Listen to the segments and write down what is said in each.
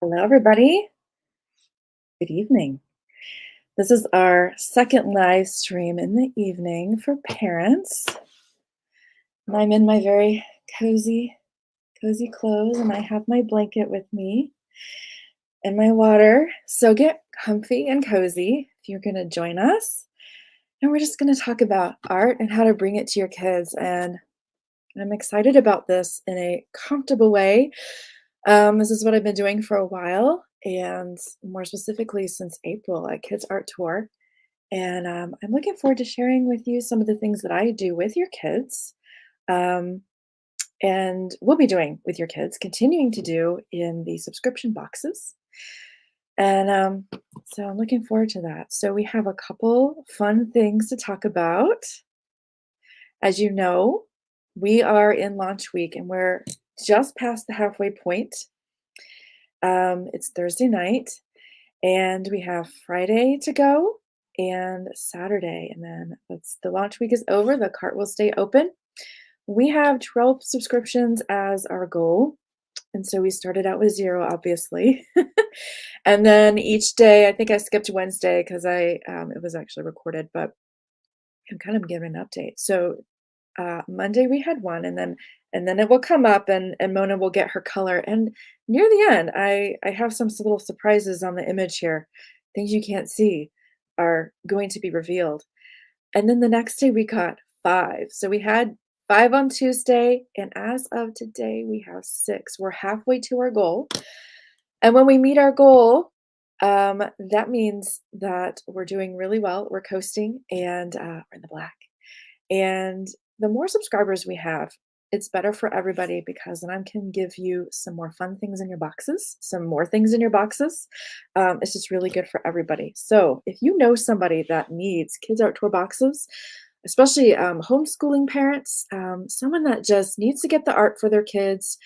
Hello, everybody. Good evening. This is our second live stream in the evening for parents. And I'm in my very cozy clothes, and I have my blanket with me and my water. So get comfy and cozy if you're going to join us. And we're just going to talk about art and how to bring it to your kids. And I'm excited about this in a comfortable way. This is what I've been doing for a while, and more specifically since April at Kids Art Tour. And I'm looking forward to sharing with you some of the things that I do with your kids, um, and will be doing with your kids, continuing to do in the subscription boxes. And so I'm looking forward to that. So we have a couple fun things to talk about. As you know, we are in launch week and we're just past the halfway point. It's Thursday night, and we have Friday to go and Saturday, and then once the launch week is over, the cart will stay open. We have 12 subscriptions as our goal, and so we started out with 0, obviously. And then each day, I think I skipped Wednesday because it was actually recorded, but I'm kind of giving an update. So Monday we had 1, and then it will come up, and Mona will get her color. And near the end, I have some little surprises on the image here. Things you can't see are going to be revealed. And then the next day we got 5. So we had 5 on Tuesday, and as of today we have 6. We're halfway to our goal. And when we meet our goal, that means that we're doing really well. We're coasting, and we're in the black. And the more subscribers we have, it's better for everybody because then I can give you some more fun things in your boxes, some more things in your boxes. It's just really good for everybody. So if you know somebody that needs Kids Art Tour boxes, especially homeschooling parents, someone that just needs to get the art for their kids,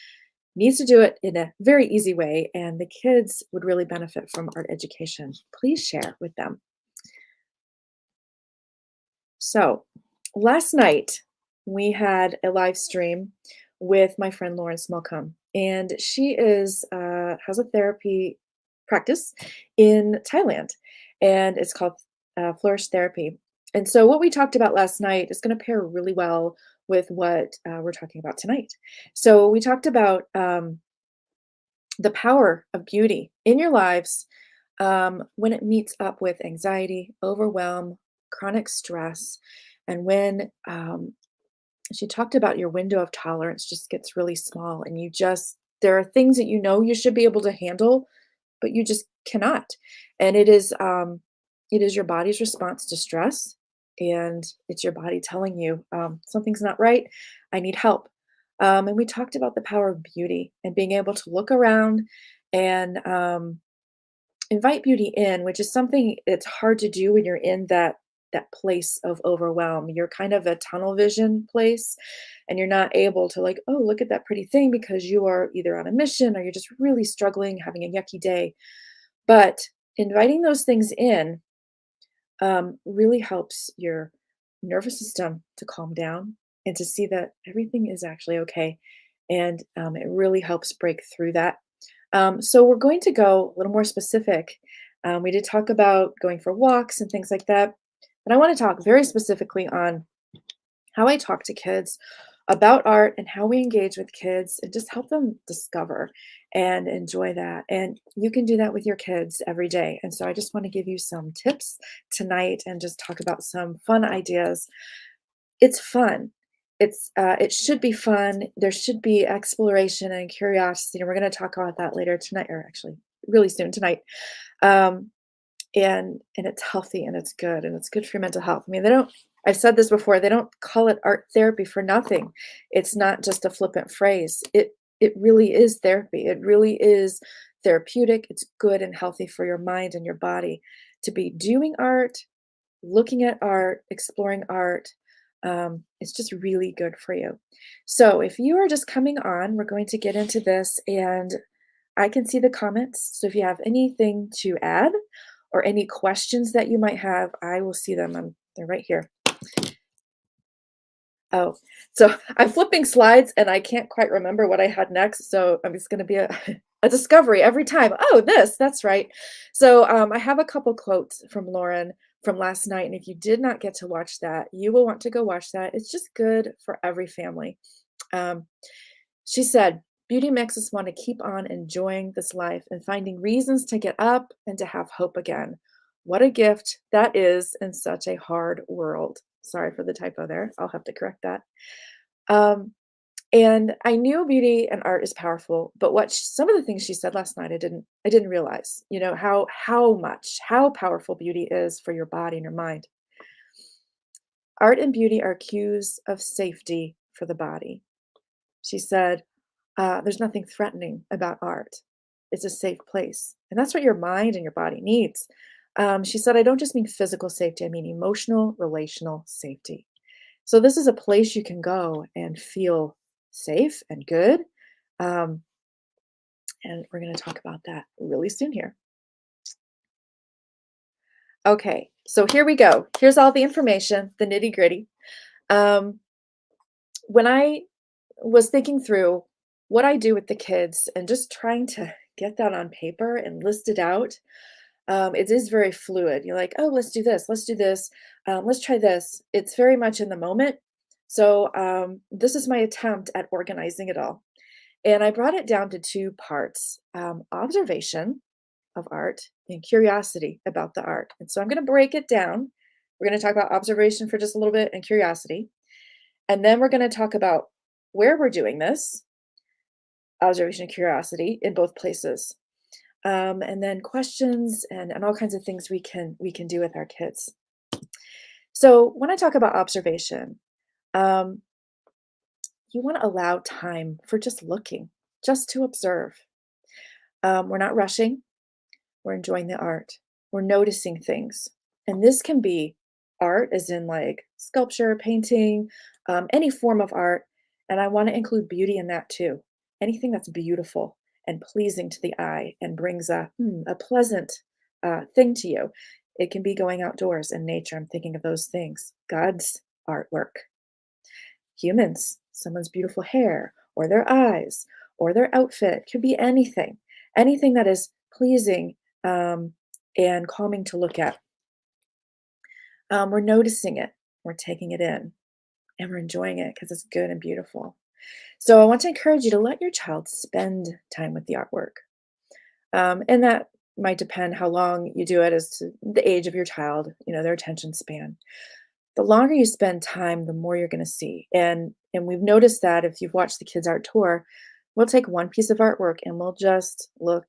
needs to do it in a very easy way, and the kids would really benefit from art education, please share with them. So last night we had a live stream with my friend Lauren Smallcombe, and she is has a therapy practice in Thailand, and it's called Flourish Therapy. And so what we talked about last night is going to pair really well with what we're talking about tonight. So we talked about the power of beauty in your lives when it meets up with anxiety, overwhelm, chronic stress, and when she talked about your window of tolerance just gets really small, and there are things that you know you should be able to handle, but you just cannot. And it is your body's response to stress, and it's your body telling you something's not right. I need help. And we talked about the power of beauty and being able to look around and invite beauty in, which is something it's hard to do when you're in that place of overwhelm. You're kind of a tunnel vision place, and you're not able to like, oh, look at that pretty thing because you are either on a mission or you're just really struggling, having a yucky day. But inviting those things in really helps your nervous system to calm down and to see that everything is actually okay. And it really helps break through that. So we're going to go a little more specific. We did talk about going for walks and things like that, but I want to talk very specifically on how I talk to kids about art and how we engage with kids and just help them discover and enjoy that. And you can do that with your kids every day. And so I just want to give you some tips tonight and just talk about some fun ideas. It's fun. It should be fun. There should be exploration and curiosity. And we're going to talk about that later tonight, or actually really soon tonight. Um, and it's healthy and it's good, and it's good for your mental health. I mean, I've said this before, they don't call it art therapy for nothing. It's not just a flippant phrase. It really is therapy. It really is therapeutic. It's good and healthy for your mind and your body to be doing art, looking at art, exploring art. It's just really good for you. So if you are just coming on, we're going to get into this, and I can see the comments. So if you have anything to add or any questions that you might have, I will see them. They're right here. Oh, so I'm flipping slides and I can't quite remember what I had next. So I'm just going to be a discovery every time. Oh, that's right. So I have a couple quotes from Lauren from last night. And if you did not get to watch that, you will want to go watch that. It's just good for every family. Um, she said, beauty makes us want to keep on enjoying this life and finding reasons to get up and to have hope again. What a gift that is in such a hard world. Sorry for the typo there. I'll have to correct that. Um, and I knew beauty and art is powerful, but some of the things she said last night, I didn't realize, how powerful beauty is for your body and your mind. Art and beauty are cues of safety for the body. She said, there's nothing threatening about art. It's a safe place. And that's what your mind and your body needs. She said, I don't just mean physical safety, I mean emotional, relational safety. So this is a place you can go and feel safe and good. Um, and we're going to talk about that really soon here. Okay, so here we go. Here's all the information, the nitty gritty. Um, when I was thinking through what I do with the kids and just trying to get that on paper and list it out, it is very fluid. You're like, oh, let's do this, let's try this. It's very much in the moment. So this is my attempt at organizing it all. And I brought it down to two parts, observation of art and curiosity about the art. And so I'm going to break it down. We're going to talk about observation for just a little bit and curiosity. And then we're going to talk about where we're doing this, observation and curiosity in both places. And then questions and all kinds of things we can do with our kids. So when I talk about observation, um, you want to allow time for just looking, just to observe. We're not rushing. We're enjoying the art. We're noticing things. And this can be art, as in like sculpture, painting, any form of art. And I want to include beauty in that too. Anything that's beautiful and pleasing to the eye and brings a pleasant thing to you. It can be going outdoors in nature. I'm thinking of those things. God's artwork. Humans, someone's beautiful hair, or their eyes, or their outfit. Could be anything. Anything that is pleasing um, and calming to look at. We're noticing it, we're taking it in, and we're enjoying it because it's good and beautiful. So I want to encourage you to let your child spend time with the artwork. And that might depend how long you do it as to the age of your child, their attention span. The longer you spend time, the more you're going to see. And we've noticed that if you've watched the kids art tour, we'll take one piece of artwork and we'll just we'll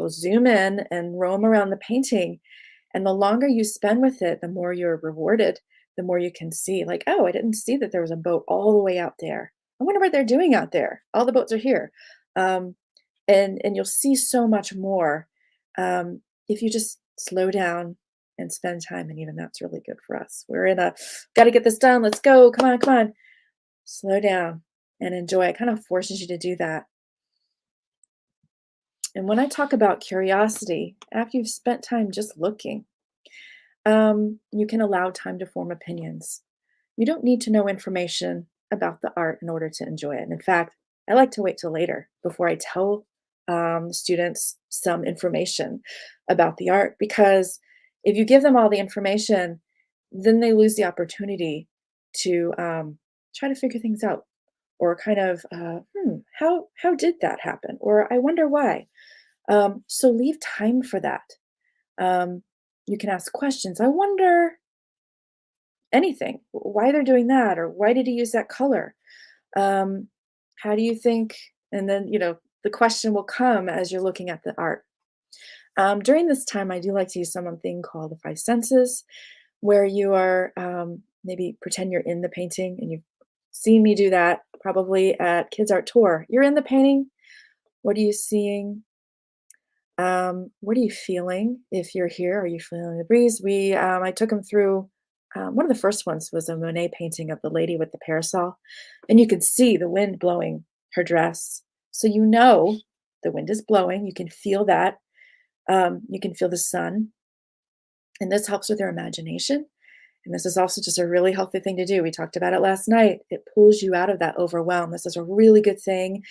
zoom in and roam around the painting. And the longer you spend with it, the more you're rewarded, the more you can see. Like, oh, I didn't see that there was a boat all the way out there. I wonder what they're doing out there. All the boats are here. Um, and you'll see so much more if you just slow down and spend time. And even that's really good for us. We're in a got to get this done. Let's go. Come on, come on. Slow down and enjoy. It kind of forces you to do that. And when I talk about curiosity, after you've spent time just looking, you can allow time to form opinions. You don't need to know information about the art in order to enjoy it. And in fact, I like to wait till later before I tell students some information about the art because if you give them all the information, then they lose the opportunity to try to figure things out or kind of, how did that happen? Or I wonder why. So leave time for that. Um, you can ask questions. I wonder anything, why they're doing that, or why did he use that color? Um, how do you think? And then, the question will come as you're looking at the art. During this time, I do like to use something called the five senses, where you are maybe pretend you're in the painting, and you've seen me do that probably at Kids Art Tour. You're in the painting. What are you seeing? What are you feeling? If you're here, are you feeling the breeze? I took them through. One of the first ones was a Monet painting of the lady with the parasol, and you could see the wind blowing her dress. So the wind is blowing. You can feel that. You can feel the sun, and this helps with their imagination. And this is also just a really healthy thing to do. We talked about it last night. It pulls you out of that overwhelm. This is a really good thing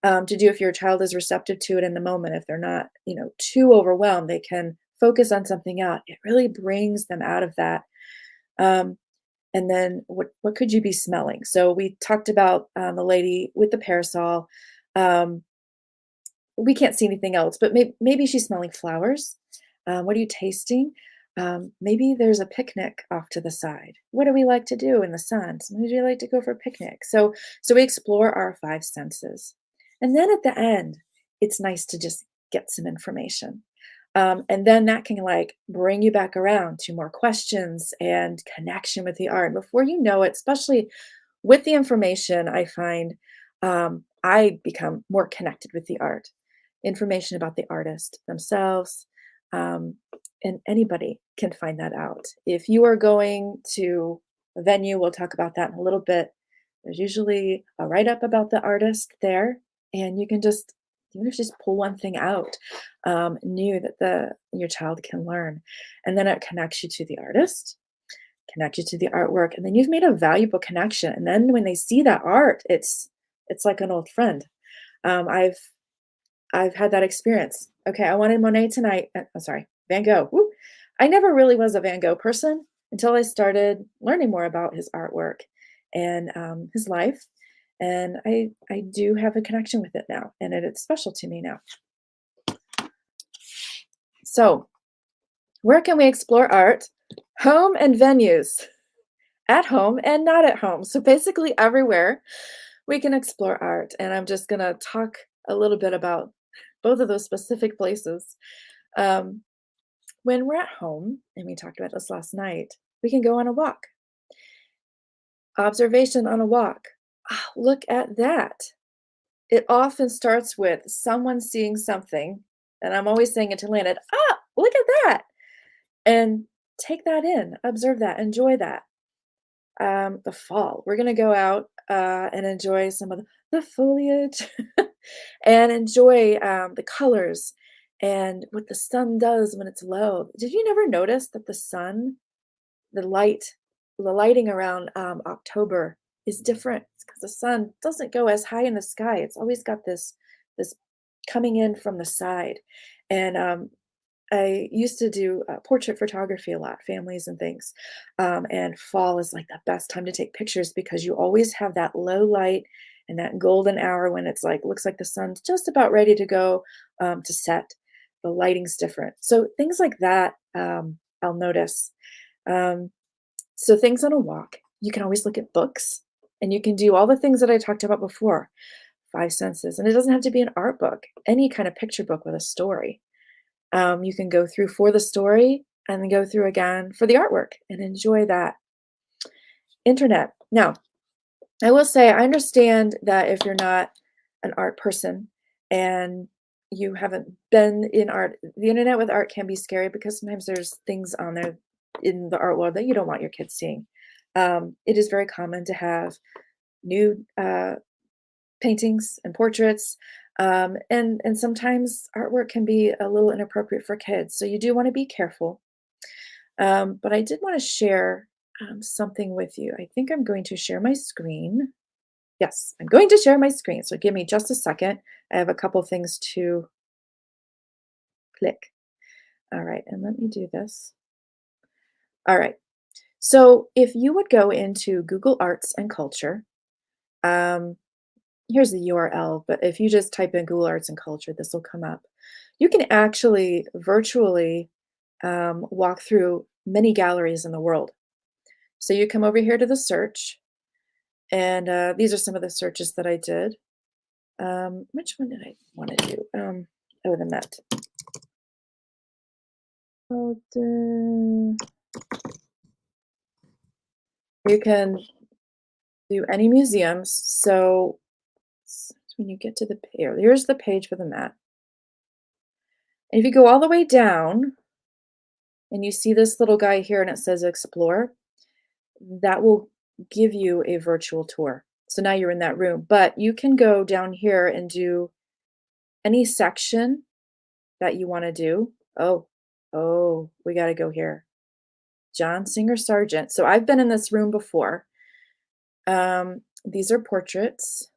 to do if your child is receptive to it in the moment. If they're not, too overwhelmed, they can focus on something else. It really brings them out of that. Um, and then what could you be smelling? So we talked about the lady with the parasol. Um, we can't see anything else, but maybe she's smelling flowers. What are you tasting? Maybe there's a picnic off to the side. What do we like to do in the sun? Sometimes we like to go for a picnic. So we explore our five senses. And then at the end, it's nice to just get some information. And then that can like bring you back around to more questions and connection with the art. Before you know it, especially with the information, I find I become more connected with the art, information about the artist themselves, um, and anybody can find that out. If you are going to a venue, we'll talk about that in a little bit. There's usually a write up about the artist there, and you can just pull one thing out new that the your child can learn, and then it connects you to the artist, connect you to the artwork, and then you've made a valuable connection. And then when they see that art, it's like an old friend. I've had that experience. Okay, I wanted Monet tonight. Sorry, Van Gogh. Woo. I never really was a Van Gogh person until I started learning more about his artwork and his life. And I do have a connection with it now, and it's special to me now. So, where can we explore art? Home and venues. At home and not at home. So basically everywhere we can explore art. And I'm just going to talk a little bit about both of those specific places. Um, when we're at home, and we talked about this last night, we can go on a walk. Observation on a walk. Ah, look at that. It often starts with someone seeing something, and I'm always saying it to Landon, look at that. And take that in, observe that, enjoy that. The fall. We're gonna go out and enjoy some of the foliage and enjoy the colors and what the sun does when it's low. Did you never notice that the sun, the light, the lighting around October is different because the sun doesn't go as high in the sky. It's always got this coming in from the side, and I used to do portrait photography a lot, families and things. And fall is like the best time to take pictures because you always have that low light and that golden hour when it's like, looks like the sun's just about ready to go to set. The lighting's different. So things like that, I'll notice. Um, so things on a walk, you can always look at books and you can do all the things that I talked about before, five senses. And it doesn't have to be an art book, any kind of picture book with a story. You can go through for the story and then go through again for the artwork and enjoy that. Internet. Now, I will say I understand that if you're not an art person and you haven't been in art, the internet with art can be scary because sometimes there's things on there in the art world that you don't want your kids seeing. It is very common to have nude paintings and portraits. And sometimes artwork can be a little inappropriate for kids. So you do want to be careful. But I did want to share something with you. I think I'm going to share my screen. Yes, I'm going to share my screen. So give me just a second. I have a couple things to click. All right, and let me do this. All right. So if you would go into Google Arts and Culture, um, here's the URL, but if you just type in Google Arts and Culture, this will come up. You can actually virtually walk through many galleries in the world. So you come over here to the search, and these are some of the searches that I did. Which one did I want to do? The Met. You can do any museums. So when you get to the page, here's the page for the Met. And if you go all the way down and you see this little guy here and it says explore, that will give you a virtual tour. So now you're in that room, but you can go down here and do any section that you want to do. Oh, we got to go here. John Singer Sargent. So I've been in this room before. These are portraits.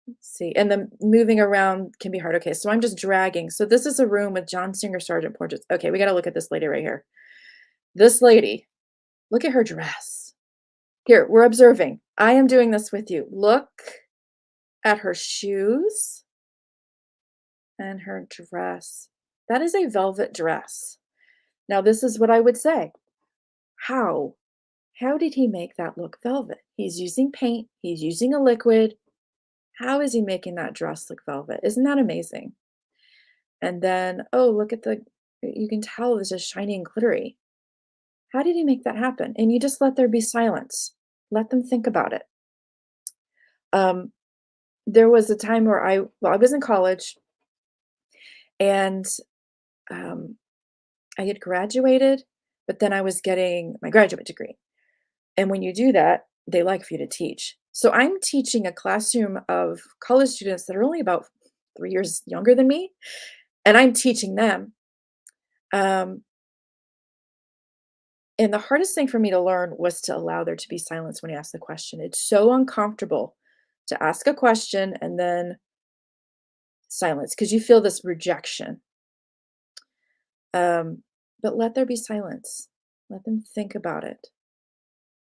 Let's see, and then moving around can be hard. Okay, so I'm just dragging. So this is a room with John Singer Sargent portraits. Okay, we got to look at this lady right here. This lady, look at her dress. Here, we're observing. I am doing this with you. Look at her shoes and her dress. That is a velvet dress. Now, this is what I would say. How? How did he make that look velvet? He's using paint, he's using a liquid. How is he making that dress look velvet? Isn't that amazing? And then, oh, look at you can tell it's just shiny and glittery. How did he make that happen? And you just let there be silence. Let them think about it. Um, there was a time where I was in college and I had graduated, but then I was getting my graduate degree. And when you do that, they like for you to teach. So I'm teaching a classroom of college students that are only about 3 years younger than me, and I'm teaching them. Um, and the hardest thing for me to learn was to allow there to be silence when you ask the question. It's so uncomfortable to ask a question and then silence because you feel this rejection. But let there be silence. Let them think about it.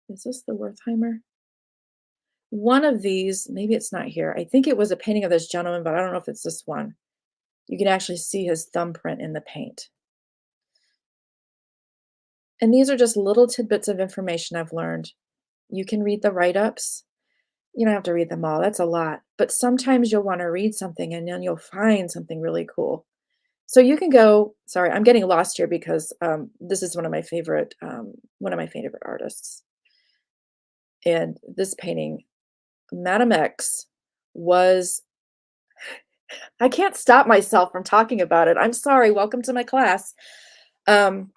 Is this the Wertheimer? One of these, maybe it's not here. I think it was a painting of this gentleman, but I don't know if it's this one. You can actually see his thumbprint in the paint. And these are just little tidbits of information I've learned. You can read the write-ups. You don't have to read them all. That's a lot. But sometimes you'll want to read something and then you'll find something really cool. So you can go, sorry, I'm getting lost here because this is one of my favorite artists. And this painting, Madame X, was I can't stop myself from talking about it. I'm sorry. Welcome to my class. Um,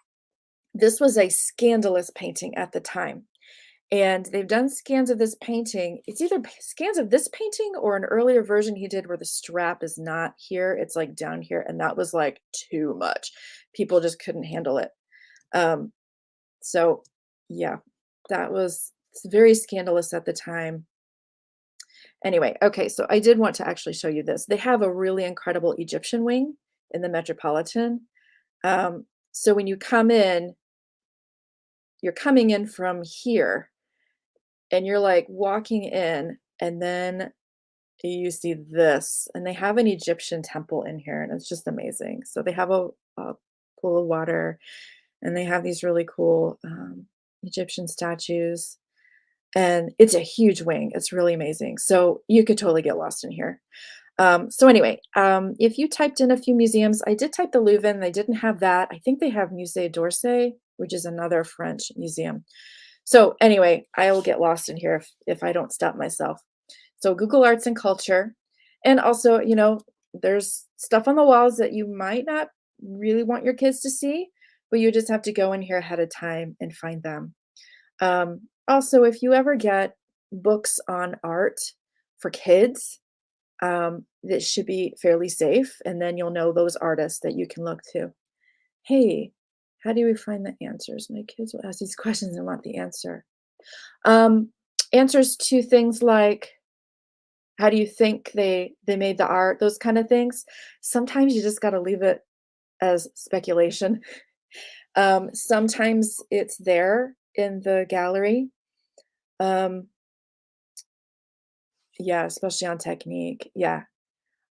this was a scandalous painting at the time. And they've done scans of this painting. It's either scans of this painting or an earlier version he did where the strap is not here. It's like down here. And that was like too much. People just couldn't handle it. Um, so yeah, it's very scandalous at the time. Anyway, okay, so I did want to actually show you this. They have a really incredible Egyptian wing in the Metropolitan. So when you come in, you're coming in from here and you're like walking in, and then you see this, and they have an Egyptian temple in here, and it's just amazing. So they have a pool of water, and they have these really cool Egyptian statues. And it's a huge wing. It's really amazing. So you could totally get lost in here. So anyway, if you typed in a few museums, I did type the Louvre in. They didn't have that. I think they have Musée d'Orsay, which is another French museum. So anyway, I will get lost in here if I don't stop myself. So Google Arts and Culture. And also, there's stuff on the walls that you might not really want your kids to see, but you just have to go in here ahead of time and find them. Also, if you ever get books on art for kids, that should be fairly safe, and then you'll know those artists that you can look to. Hey, how do we find the answers? My kids will ask these questions and want the answer. Um, Answers to things like, how do you think they made the art? Those kind of things. Sometimes you just got to leave it as speculation. Sometimes it's there in the gallery. Yeah, especially on technique. Yeah.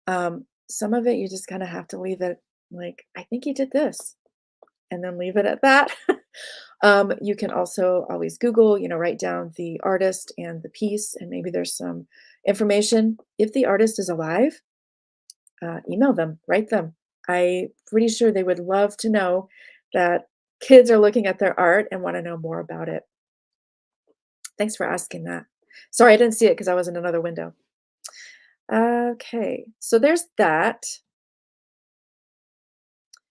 Some of it you just kind of have to leave it like, I think you did this, and then leave it at that. You can also always Google, write down the artist and the piece, and maybe there's some information. If the artist is alive, email them, write them. I'm pretty sure they would love to know that kids are looking at their art and want to know more about it. Thanks for asking that. Sorry, I didn't see it because I was in another window. Okay, so there's that.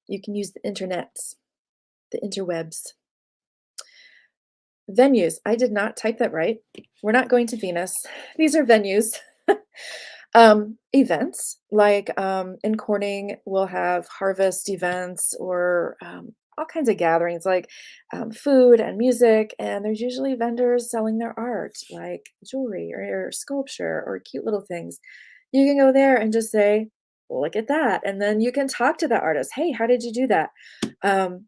You can use the internets, the interwebs. Venues. I did not type that right. We're not going to Venus. These are venues. Events like in Corning, we'll have harvest events or all kinds of gatherings like food and music, and there's usually vendors selling their art, like jewelry or sculpture or cute little things. You can go there and just say, "Look at that," and then you can talk to the artist. Hey, how did you do that? Um,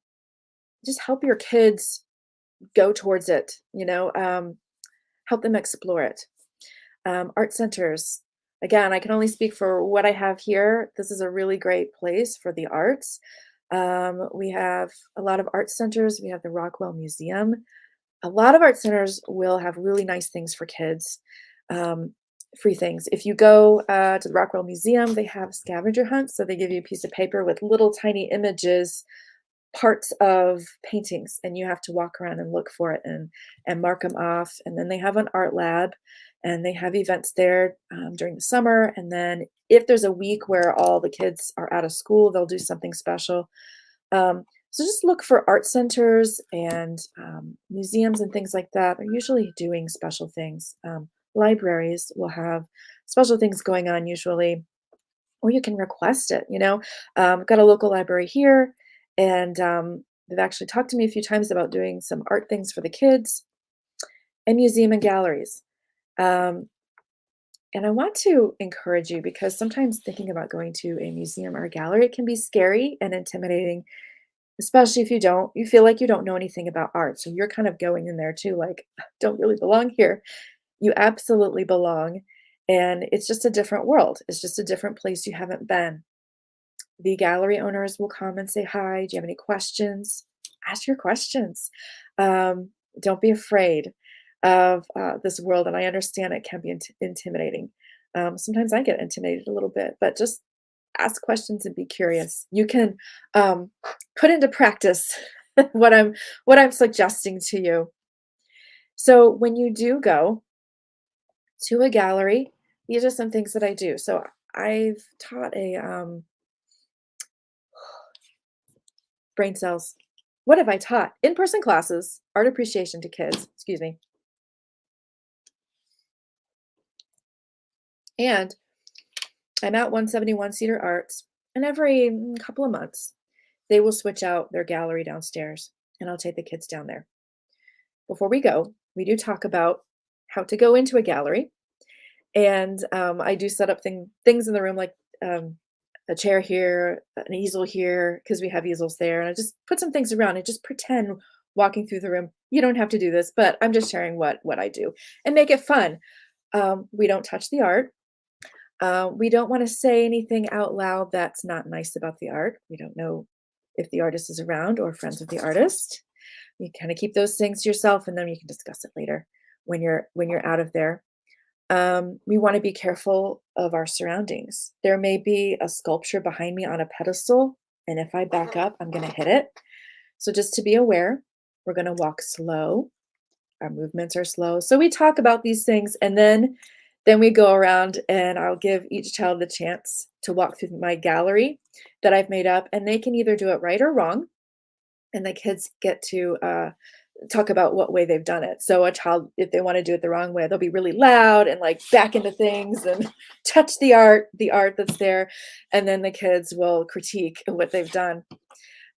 just help your kids go towards it. Help them explore it. Art centers. Again, I can only speak for what I have here. This is a really great place for the arts. We have a lot of art centers. We have the Rockwell Museum. A lot of art centers will have really nice things for kids, um, free things. If you go to the Rockwell Museum, they have scavenger hunts. So they give you a piece of paper with little tiny images, parts of paintings, and you have to walk around and look for it and mark them off. And then they have an art lab, and they have events there during the summer. And then if there's a week where all the kids are out of school, they'll do something special. So just look for art centers and museums and things like that. They're usually doing special things. Libraries will have special things going on usually, or you can request it. I've got a local library here, and they've actually talked to me a few times about doing some art things for the kids, and museum and galleries. Um, and I want to encourage you because sometimes thinking about going to a museum or a gallery can be scary and intimidating, especially if you feel like you don't know anything about art. So you're kind of going in there too, like, don't really belong here. You absolutely belong. And it's just a different world. It's just a different place you haven't been. The gallery owners will come and say, "Hi, do you have any questions?" Ask your questions. Um, don't be afraid of this world. And I understand it can be intimidating. Sometimes I get intimidated a little bit, but just ask questions and be curious. You can put into practice what I'm suggesting to you. So when you do go to a gallery, these are some things that I do. So I've taught a brain cells. What have I taught? In-person classes, art appreciation to kids, excuse me. And I'm at 171 Cedar Arts, and every couple of months, they will switch out their gallery downstairs, and I'll take the kids down there. Before we go, we do talk about how to go into a gallery, and I do set up things in the room like a chair here, an easel here, because we have easels there, and I just put some things around and just pretend walking through the room. You don't have to do this, but I'm just sharing what I do and make it fun. We don't touch the art. We don't want to say anything out loud that's not nice about the art. We don't know if the artist is around or friends of the artist. You kind of keep those things to yourself, and then you can discuss it later when you're out of there. We want to be careful of our surroundings. There may be a sculpture behind me on a pedestal, and if I back up, I'm going to hit it. So just to be aware, we're going to walk slow. Our movements are slow. So we talk about these things, and then we go around, and I'll give each child the chance to walk through my gallery that I've made up, and they can either do it right or wrong. And the kids get to talk about what way they've done it. So a child, if they want to do it the wrong way, they'll be really loud and like back into things and touch the art that's there, and then the kids will critique what they've done.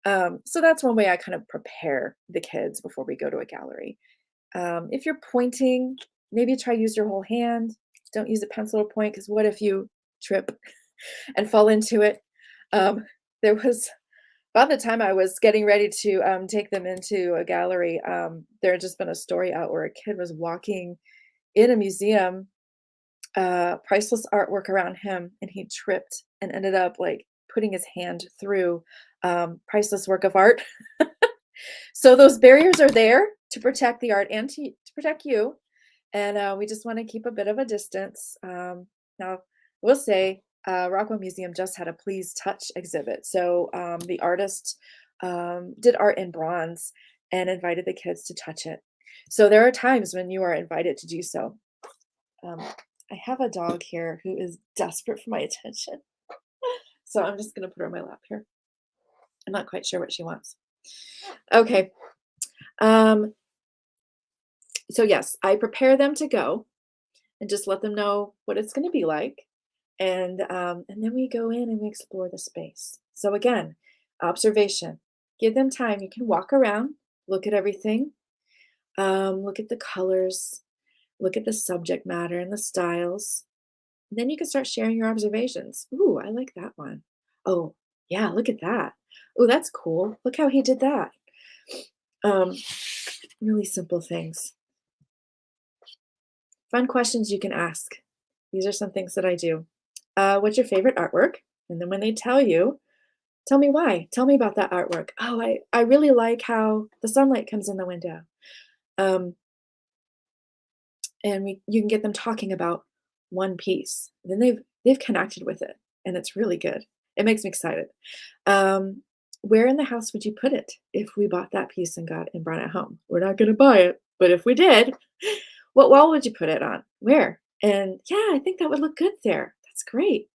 So that's one way I kind of prepare the kids before we go to a gallery. If you're pointing, maybe try use your whole hand. Don't use a pencil or point, because what if you trip and fall into it? There was about the time I was getting ready to take them into a gallery, there had just been a story out where a kid was walking in a museum, priceless artwork around him, and he tripped and ended up like putting his hand through priceless work of art. So those barriers are there to protect the art and to protect you. And we just want to keep a bit of a distance. Now, we'll say Rockwell Museum just had a Please Touch exhibit. So the artist did art in bronze and invited the kids to touch it. So there are times when you are invited to do so. Um, I have a dog here who is desperate for my attention. So I'm just going to put her on my lap here. I'm not quite sure what she wants. Okay. Um, so yes, I prepare them to go and just let them know what it's going to be like. And then we go in and we explore the space. So again, observation. Give them time. You can walk around, look at everything, look at the colors, look at the subject matter and the styles. Then you can start sharing your observations. Ooh, I like that one. Oh, yeah, look at that. Oh, that's cool. Look how he did that. Um, really simple things. Fun questions you can ask. These are some things that I do. What's your favorite artwork? And then when they tell you, tell me why. Tell me about that artwork. Oh, I really like how the sunlight comes in the window. Um, and you can get them talking about one piece. Then they've connected with it, and it's really good. It makes me excited. Um, where in the house would you put it if we bought that piece and brought it home? We're not going to buy it, but if we did, what wall would you put it on? Where? And yeah, I think that would look good there. That's great.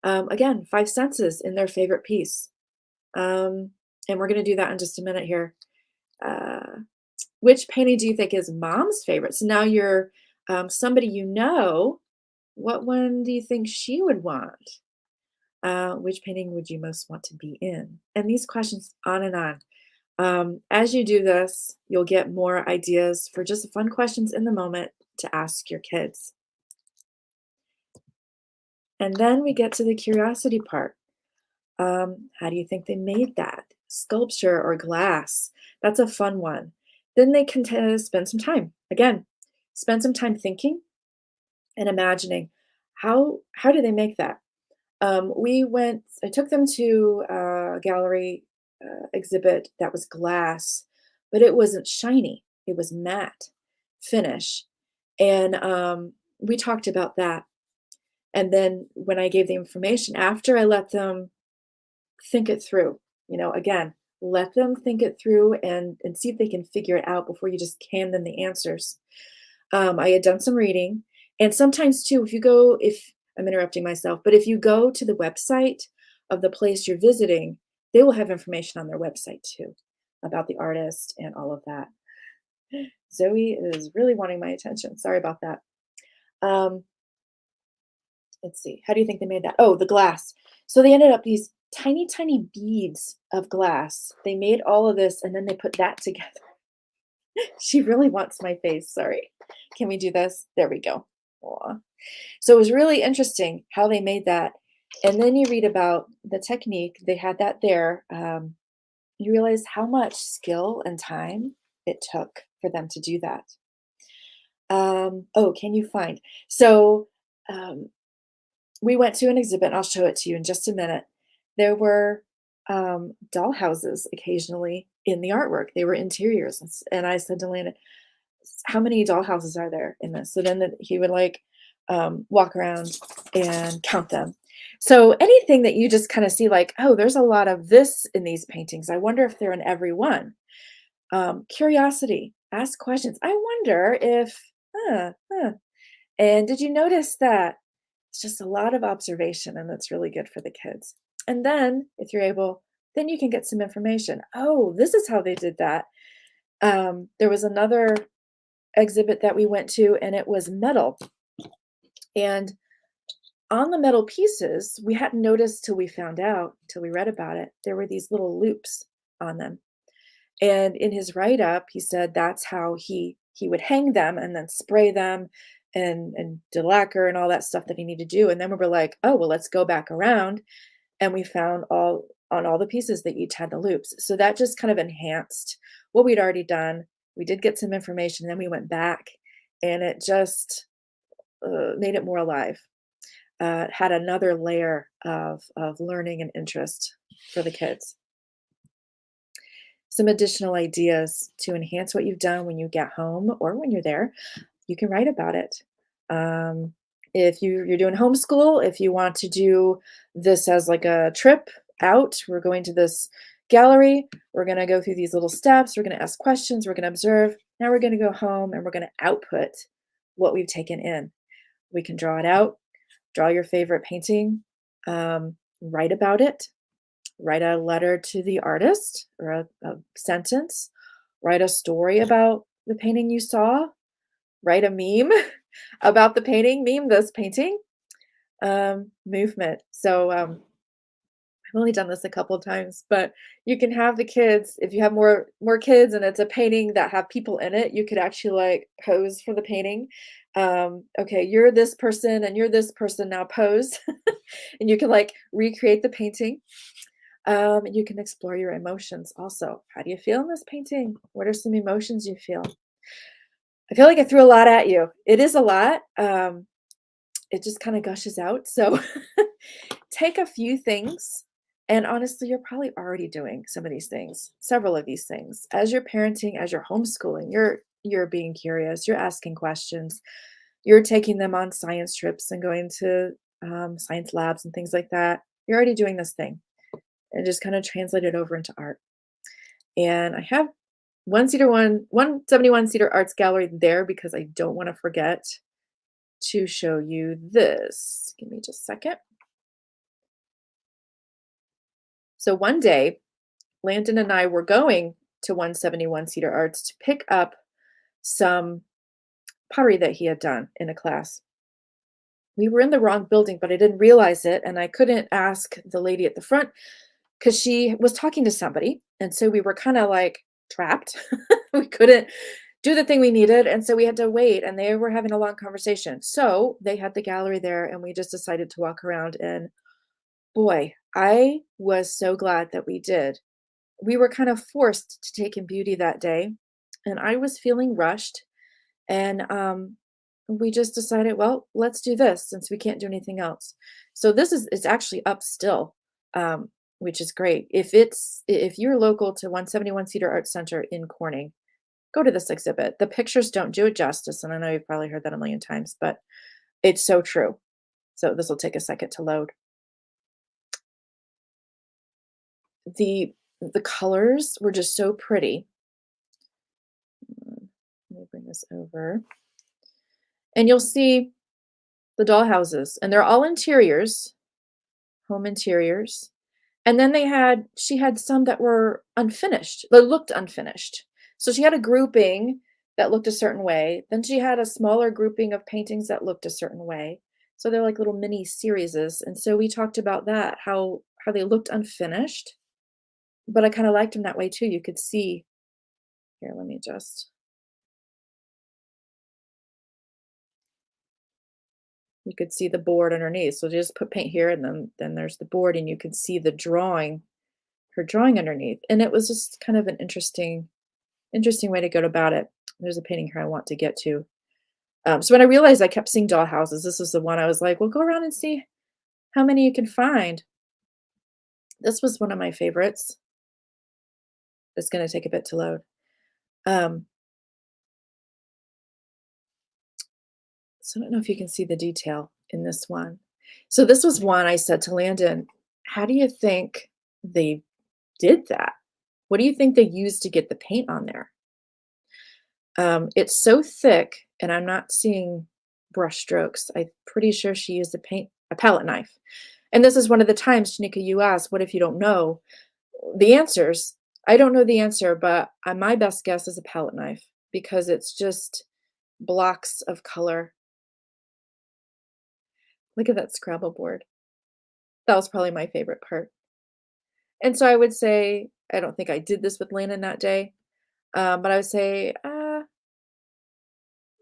Again, five senses in their favorite piece. And we're going to do that in just a minute here. Uh, which painting do you think is mom's favorite? So now you're somebody you know. What one do you think she would want? Which painting would you most want to be in? And these questions on and on. As you do this, you'll get more ideas for just fun questions in the moment to ask your kids. And then we get to the curiosity part. How do you think they made that? Sculpture or glass? That's a fun one. Then they can spend some time. Again, spend some time thinking and imagining how do they make that? I took them to a gallery exhibit that was glass, but it wasn't shiny. It was matte finish. And we talked about that. And then when I gave the information, after I let them think it through, again, let them think it through and see if they can figure it out before you just hand them the answers. I had done some reading, and sometimes too, if I'm interrupting myself, but if you go to the website of the place you're visiting, they will have information on their website too about the artist and all of that. Zoe is really wanting my attention. Sorry about that. Um, let's see. How do you think they made that? Oh, the glass. So they ended up these tiny, tiny beads of glass. They made all of this and then they put that together. She really wants my face. Sorry. Can we do this? There we go. Aw. So it was really interesting how they made that. And then you read about the technique, they had that there. You realize how much skill and time it took for them to do that. Oh, can you find? So um, we went to an exhibit, and I'll show it to you in just a minute. There were doll houses occasionally in the artwork. They were interiors. And I said to Landon, how many doll houses are there in this? So then he would walk around and count them. So anything that you just kind of see like, oh, there's a lot of this in these paintings. I wonder if they're in every one. Curiosity, ask questions. I wonder if, and did you notice that it's just a lot of observation and that's really good for the kids. And then if you're able, then you can get some information. Oh, this is how they did that. There was another exhibit that we went to and it was metal. And on the metal pieces, we hadn't noticed till we found out, till we read about it, there were these little loops on them. And in his write-up, he said that's how he would hang them and then spray them and delacquer and all that stuff that he needed to do. And then we were like, oh, well, let's go back around. And we found all the pieces that each had the loops. So that just kind of enhanced what we'd already done. We did get some information, then we went back and it just made it more alive. Had another layer of learning and interest for the kids. Some additional ideas to enhance what you've done when you get home or when you're there, you can write about it. Um, if you're doing homeschool, if you want to do this as like a trip out, we're going to this gallery, we're going to go through these little steps, we're going to ask questions, we're going to observe. Now we're going to go home and we're going to output what we've taken in. We can draw it out, draw your favorite painting, write about it, write a letter to the artist or a sentence, write a story about the painting you saw, write a meme about the painting, meme this painting, movement. So I've only done this a couple of times, but you can have the kids if you have more kids and it's a painting that have people in it, you could actually, like, pose for the painting. "Okay, you're this person and you're this person, now pose." And you can, like, recreate the painting. And you can explore your emotions also. How do you feel in this painting? What are some emotions you feel? I feel like I threw a lot at you. It is a lot. It just kinda gushes out, so take a few things, and honestly, you're probably already doing some of these things, several of these things. As you're parenting, as you're homeschooling, you're being curious, you're asking questions, you're taking them on science trips and going to, science labs and things like that. You're already doing this thing, and just kinda translate it over into art. And I have 171 Cedar Arts Gallery there because I don't wanna forget to show you this. Give me just a second. So one day, Landon and I were going to 171 Cedar Arts to pick up some pottery that he had done in a class. We were in the wrong building, but I didn't realize it, and I couldn't ask the lady at the front because she was talking to somebody, and so we were kinda, like, trapped. We couldn't do the thing we needed, and so we had to wait, and they were having a long conversation. So, they had the gallery there, and we just decided to walk around, and boy, I was so glad that we did. We were kind of forced to take in beauty that day, and I was feeling rushed, and, we just decided, "Well, let's do this since we can't do anything else." So this is it's actually up still, which is great. If you're local to 171 Cedar Arts Center in Corning, go to this exhibit. The pictures don't do it justice, and I know you've probably heard that a million times, but it's so true. So this will take a second to load. The colors were just so pretty. Let me bring this over. And you'll see the doll houses, and they're all interiors, home interiors. And then she had some that were unfinished, that looked unfinished. So she had a grouping that looked a certain way. Then she had a smaller grouping of paintings that looked a certain way. So they're like little mini serieses. And so we talked about that, how they looked unfinished, but I kind of liked them that way too. You could see here, let me just you could see the board underneath. So just put paint here and then there's the board and you could see the drawing, her drawing underneath. And it was just kind of an interesting way to go about it. There's a painting here I want to get to. So when I realized I kept seeing doll houses, this was the one I was like, well, go around and see how many you can find. This was one of my favorites. It's going to take a bit to load. Um, so I don't know if you can see the detail in this one. So this was one I said to Landon, how do you think they did that? What do you think they used to get the paint on there? It's so thick, and I'm not seeing brush strokes. I'm pretty sure she used a palette knife. And this is one of the times, Shanika, you asked, what if you don't know? The answers, I don't know the answer, but my best guess is a palette knife because it's just blocks of color. Look at that Scrabble board. That was probably my favorite part. And so I would say, I don't think I did this with Landon that day, but I would say,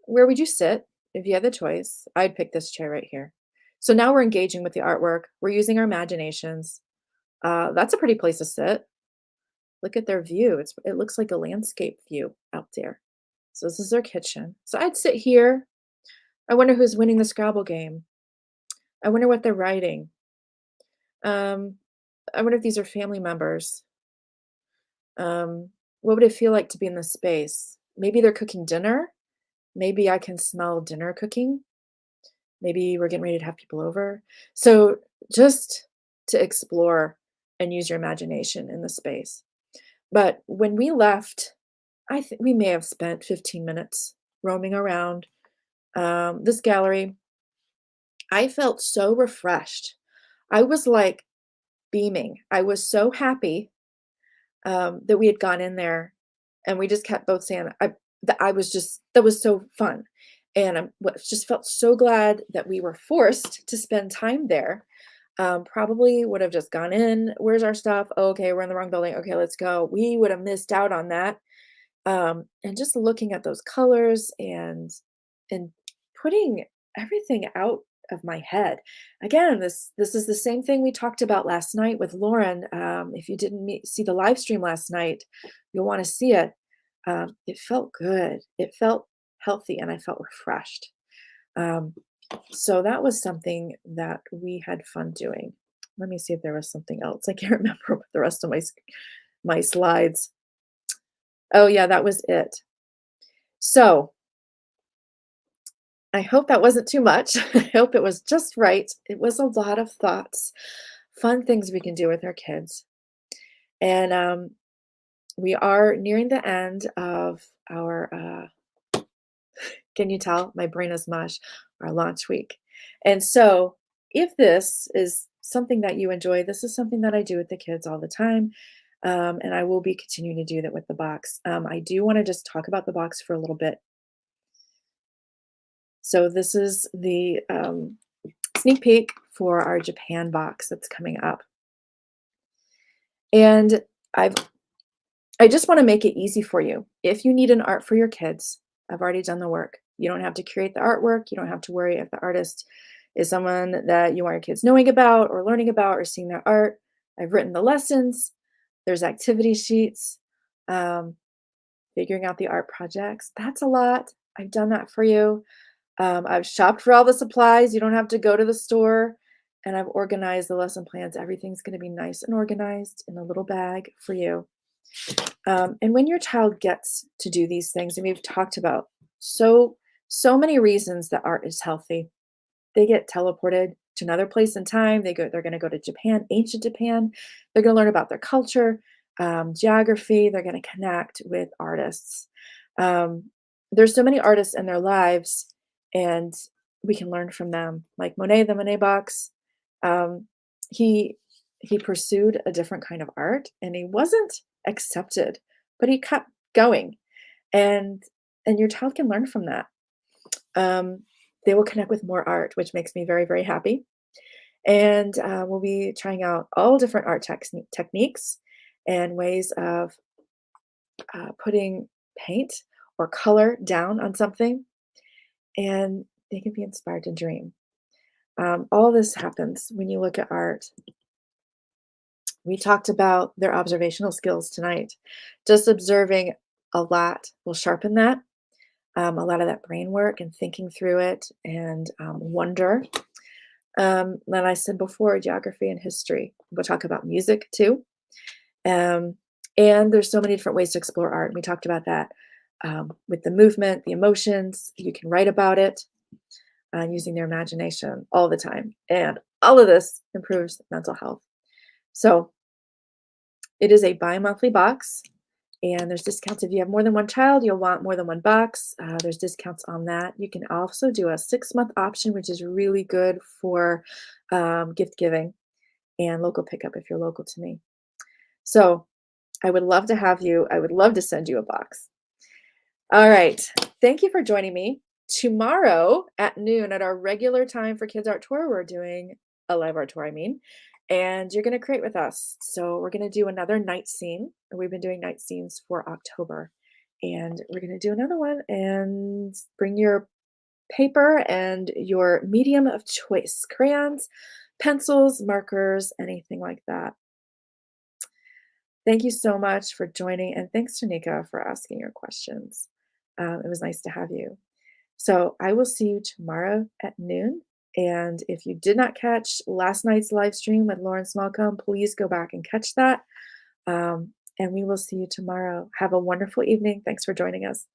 where would you sit if you had the choice? I'd pick this chair right here. So now we're engaging with the artwork. We're using our imaginations. That's a pretty place to sit. Look at their view. It looks like a landscape view out there. So this is their kitchen. So I'd sit here. I wonder who's winning the Scrabble game. I wonder what they're writing. Um, I wonder if these are family members. What would it feel like to be in this space? Maybe they're cooking dinner. Maybe I can smell dinner cooking. Maybe we're getting ready to have people over. So just to explore and use your imagination in the space. But when we left, I think we may have spent 15 minutes roaming around this gallery. I felt so refreshed. I was like beaming. I was so happy that we had gone in there, and we just kept both saying, I was just that was so fun, and just felt so glad that we were forced to spend time there. Probably would have just gone in, "Where's our stuff? Oh, okay, we're in the wrong building. Okay, let's go." We would have missed out on that. And just looking at those colors and putting everything out of my head. Again, this is the same thing we talked about last night with Lauren. If you didn't see the live stream last night, you'll want to see it. It felt good. It felt healthy, and I felt refreshed. Um, so that was something that we had fun doing. Let me see if there was something else. I can't remember what the rest of my slides. Oh yeah, that was it. So I hope that wasn't too much. I hope it was just right. It was a lot of thoughts, fun things we can do with our kids. And we are nearing the end of our, can you tell? My brain is mush, our launch week. And so if this is something that you enjoy, this is something that I do with the kids all the time. And I will be continuing to do that with the box. I do want to just talk about the box for a little bit. So this is the sneak peek for our Japan box that's coming up. And I've I just want to make it easy for you. If you need an art for your kids, I've already done the work. You don't have to create the artwork. You don't have to worry if the artist is someone that you want your kids knowing about or learning about or seeing their art. I've written the lessons. There's activity sheets, um, figuring out the art projects. That's a lot. I've done that for you. I've shopped for all the supplies. You don't have to go to the store. And I've organized the lesson plans. Everything's going to be nice and organized in a little bag for you. And when your child gets to do these things, and we've talked about so many reasons that art is healthy. They get teleported to another place in time. They're going to go to Japan, ancient Japan. They're going to learn about their culture, geography. They're going to connect with artists. Um, there's so many artists in their lives, and we can learn from them. Like Monet, the Monet box. Um, he he pursued a different kind of art, and he wasn't accepted, but he kept going, and your child can learn from that. Um, they will connect with more art, which makes me very, very happy. And we'll be trying out all different art techniques and ways of putting paint or color down on something, and they can be inspired to dream. All this happens when you look at art. We talked about their observational skills tonight. Just observing a lot will sharpen that, a lot of that brain work and thinking through it and wonder. Then I said before, geography and history. We'll talk about music too. Um, and there's so many different ways to explore art. We talked about that with the movement, the emotions. You can write about it using their imagination all the time. And all of this improves mental health. So it is a bi-monthly box, and there's discounts if you have more than one child, you'll want more than one box. There's discounts on that. You can also do a 6-month option, which is really good for gift giving and local pickup if you're local to me. So I would love to have you. I would love to send you a box. All right. Thank you for joining me. Tomorrow at noon at our regular time for Kids Art Tour, we're doing a live art tour, and you're going to create with us. So we're going to do another night scene. We've been doing night scenes for October, and we're going to do another one, and bring your paper and your medium of choice, crayons, pencils, markers, anything like that. Thank you so much for joining, and thanks to Nika for asking your questions. It was nice to have you. So I will see you tomorrow at noon. And if you did not catch last night's live stream with Lauren Smallcombe, please go back and catch that. And we will see you tomorrow. Have a wonderful evening. Thanks for joining us.